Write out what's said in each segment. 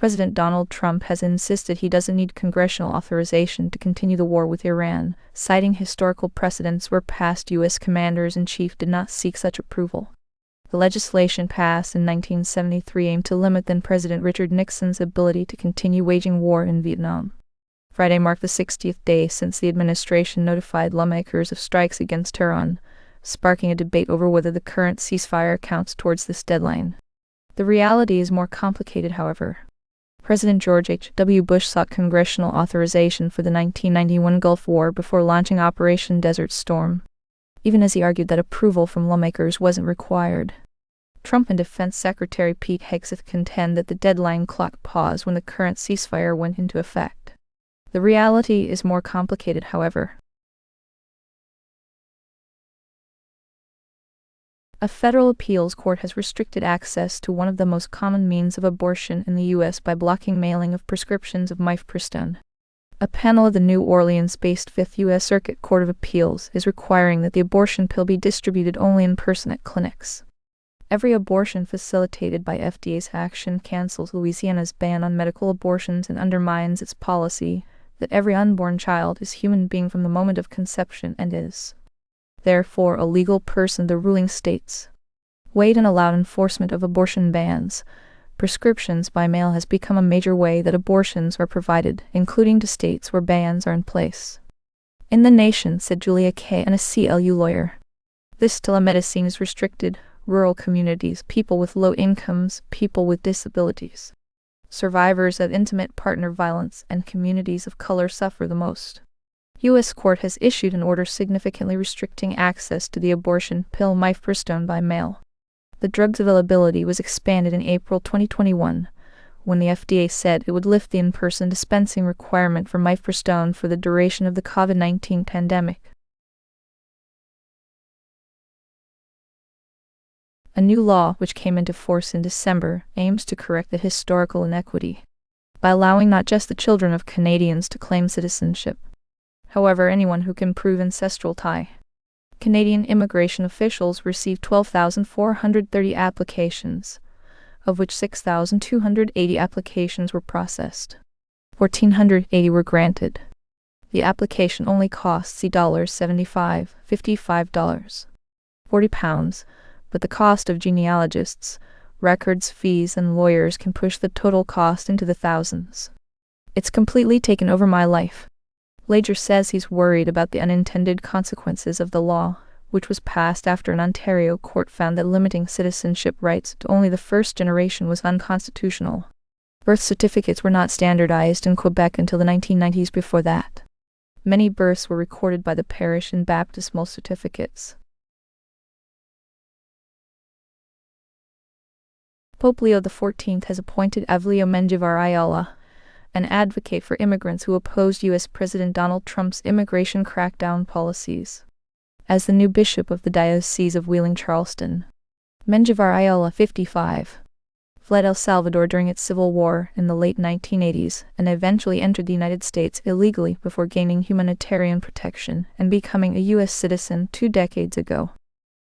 President Donald Trump has insisted he doesn't need congressional authorization to continue the war with Iran, citing historical precedents where past U.S. commanders-in-chief did not seek such approval. The legislation passed in 1973 aimed to limit then-President Richard Nixon's ability to continue waging war in Vietnam. Friday marked the 60th day since the administration notified lawmakers of strikes against Tehran, sparking a debate over whether the current ceasefire counts towards this deadline. The reality is more complicated, however. President George H.W. Bush sought congressional authorization for the 1991 Gulf War before launching Operation Desert Storm, even as he argued that approval from lawmakers wasn't required. Trump and Defense Secretary Pete Hegseth contend that the deadline clock paused when the current ceasefire went into effect. The reality is more complicated, however. A federal appeals court has restricted access to one of the most common means of abortion in the U.S. by blocking mailing of prescriptions of mifepristone. A panel of the New Orleans-based 5th U.S. Circuit Court of Appeals is requiring that the abortion pill be distributed only in person at clinics. Every abortion facilitated by FDA's action cancels Louisiana's ban on medical abortions and undermines its policy that every unborn child is a human being from the moment of conception and is, therefore, a legal person. The ruling states weighed and allowed enforcement of abortion bans. Prescriptions by mail has become a major way that abortions are provided, including to states where bans are in place. In the nation, said Julia Kay, an ACLU lawyer, this telemedicine is restricted. Rural communities, people with low incomes, people with disabilities, survivors of intimate partner violence, and communities of color suffer the most. U.S. court has issued an order significantly restricting access to the abortion pill mifepristone by mail. The drug's availability was expanded in April 2021, when the FDA said it would lift the in-person dispensing requirement for mifepristone for the duration of the COVID-19 pandemic. A new law, which came into force in December, aims to correct the historical inequity by allowing not just the children of Canadians to claim citizenship, however, anyone who can prove ancestral tie. Canadian immigration officials received 12,430 applications, of which 6,280 applications were processed. 1,480 were granted. The application only costs $75, $55, £40, but the cost of genealogists, records, fees, and lawyers can push the total cost into the thousands. It's completely taken over my life. Lager says he's worried about the unintended consequences of the law, which was passed after an Ontario court found that limiting citizenship rights to only the first generation was unconstitutional. Birth certificates were not standardized in Quebec until the 1990s. Before that, many births were recorded by the parish in baptismal certificates. Pope Leo the Fourteenth has appointed Evelio Menjivar-Ayala, an advocate for immigrants who opposed U.S. President Donald Trump's immigration crackdown policies, as the new bishop of the Diocese of Wheeling-Charleston. Menjivar-Ayala, 55, fled El Salvador during its civil war in the late 1980s and eventually entered the United States illegally before gaining humanitarian protection and becoming a U.S. citizen 2 decades ago.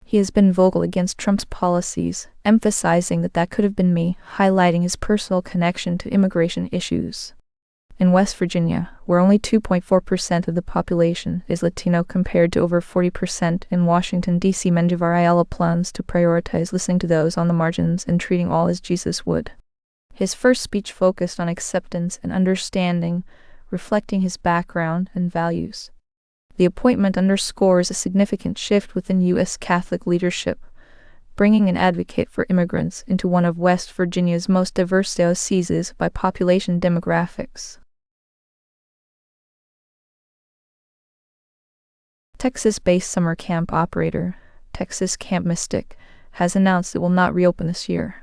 He has been vocal against Trump's policies, emphasizing that could have been me, highlighting his personal connection to immigration issues. In West Virginia, where only 2.4% of the population is Latino compared to over 40% in Washington, D.C., Menjivar-Ayala plans to prioritize listening to those on the margins and treating all as Jesus would. His first speech focused on acceptance and understanding, reflecting his background and values. The appointment underscores a significant shift within U.S. Catholic leadership, bringing an advocate for immigrants into one of West Virginia's most diverse dioceses by population demographics. Texas-based summer camp operator, Texas Camp Mystic, has announced it will not reopen this year.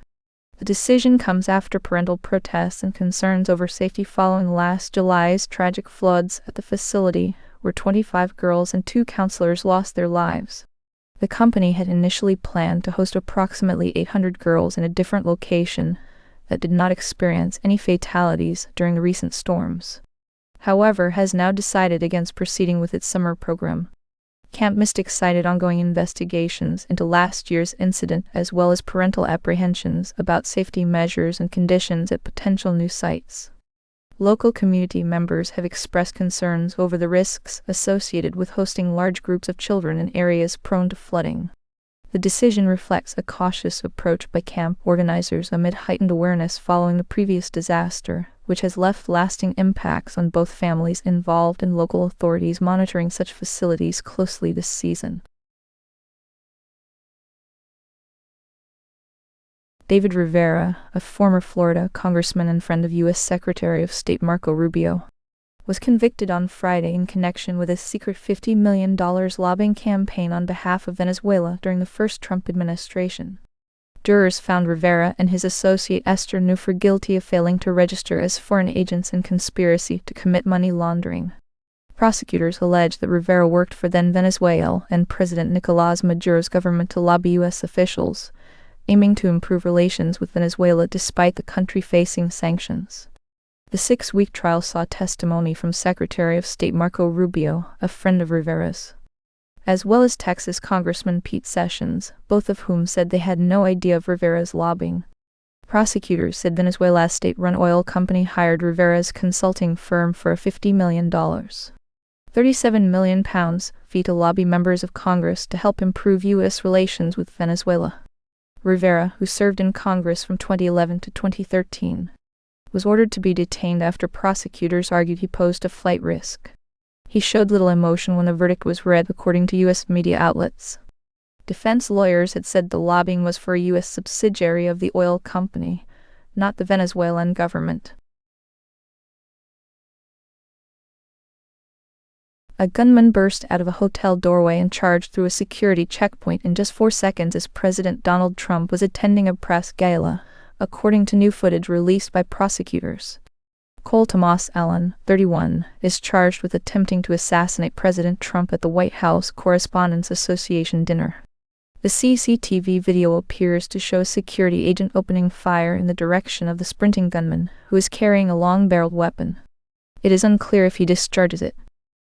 The decision comes after parental protests and concerns over safety following last July's tragic floods at the facility, where 25 girls and 2 counselors lost their lives. The company had initially planned to host approximately 800 girls in a different location that did not experience any fatalities during the recent storms. However, has now decided against proceeding with its summer program. Camp Mystic cited ongoing investigations into last year's incident as well as parental apprehensions about safety measures and conditions at potential new sites. Local community members have expressed concerns over the risks associated with hosting large groups of children in areas prone to flooding. The decision reflects a cautious approach by camp organizers amid heightened awareness following the previous disaster, which has left lasting impacts on both families involved and local authorities monitoring such facilities closely this season. David Rivera, a former Florida congressman and friend of U.S. Secretary of State Marco Rubio, was convicted on Friday in connection with a secret $50 million lobbying campaign on behalf of Venezuela during the first Trump administration. Jurors found Rivera and his associate Esther Neufer guilty of failing to register as foreign agents in conspiracy to commit money laundering. Prosecutors allege that Rivera worked for then Venezuela and President Nicolás Maduro's government to lobby U.S. officials, aiming to improve relations with Venezuela despite the country facing sanctions. The 6-week trial saw testimony from Secretary of State Marco Rubio, a friend of Rivera's, as well as Texas Congressman Pete Sessions, both of whom said they had no idea of Rivera's lobbying. Prosecutors said Venezuela's state-run oil company hired Rivera's consulting firm for a $50 million, £37 million fee to lobby members of Congress to help improve U.S. relations with Venezuela. Rivera, who served in Congress from 2011 to 2013, was ordered to be detained after prosecutors argued he posed a flight risk. He showed little emotion when the verdict was read, according to U.S. media outlets. Defense lawyers had said the lobbying was for a U.S. subsidiary of the oil company, not the Venezuelan government. A gunman burst out of a hotel doorway and charged through a security checkpoint in just 4 seconds as President Donald Trump was attending a press gala, according to new footage released by prosecutors. Cole Tomas Allen, 31, is charged with attempting to assassinate President Trump at the White House Correspondents' Association dinner. The CCTV video appears to show a security agent opening fire in the direction of the sprinting gunman, who is carrying a long-barreled weapon. It is unclear if he discharges it.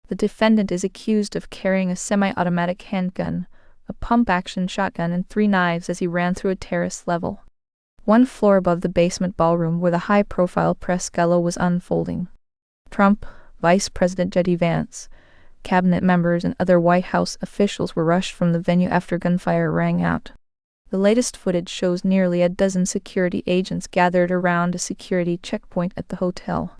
The defendant is accused of carrying a semi-automatic handgun, a pump-action shotgun, and 3 knives as he ran through a terrace level, 1 floor above the basement ballroom where the high-profile press gala was unfolding. Trump, Vice President J.D. Vance, cabinet members, and other White House officials were rushed from the venue after gunfire rang out. The latest footage shows nearly a dozen security agents gathered around a security checkpoint at the hotel.